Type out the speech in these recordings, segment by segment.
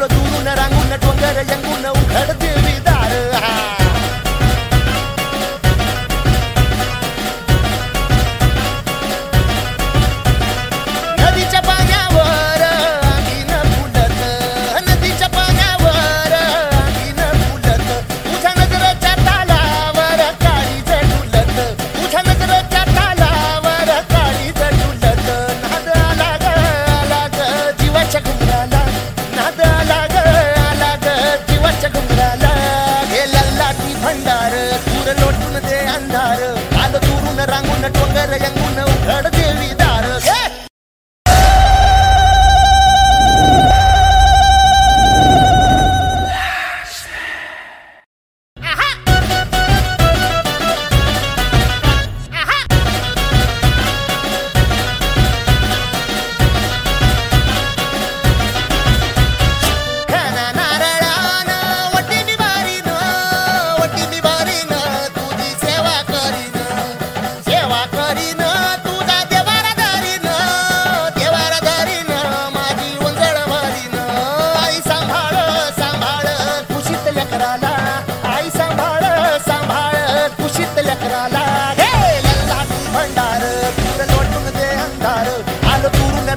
आलो दुरून रांगून डोंगर यंगून उघड देवी दार नदीच्या पाण्यावर अंगीन फुलत नदीच्या पाण्यावर अंगीन फुलत तुझ्या नजरेच्या तालावर काळी झुलत तुझ्या नजरेच्या तालावर काळी झुलत नाद आला ग जीवाच्या घुंगराला नाद आला ग जीवाच्या घुंगराला हे लल्लाटी भंडार दूर लोटून दे अंधार आलो दुरून रांगून डोंगर यंगून उघड देवी दार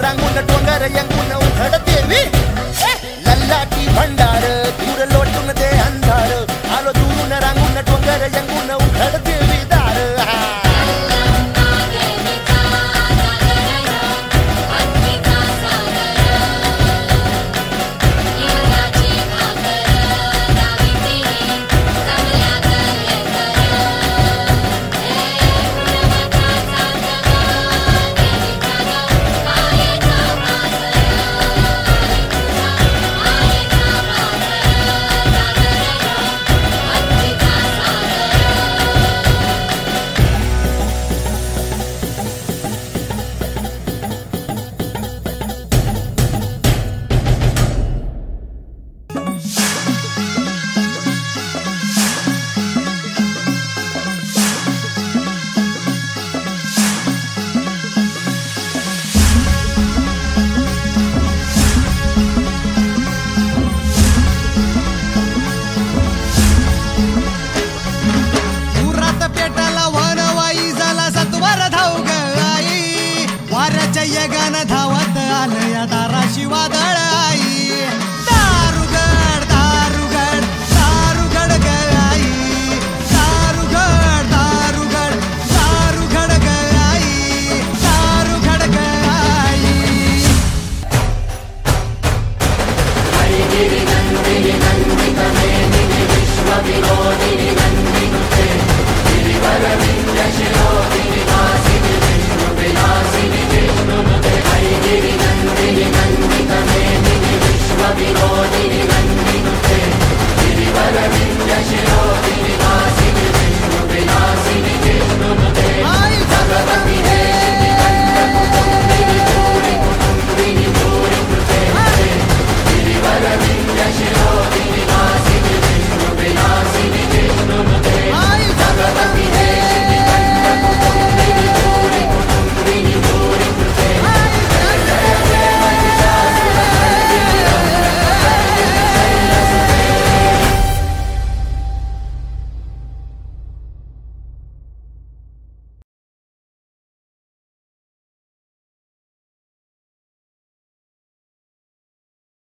रंगून डोंगर यंगून उघड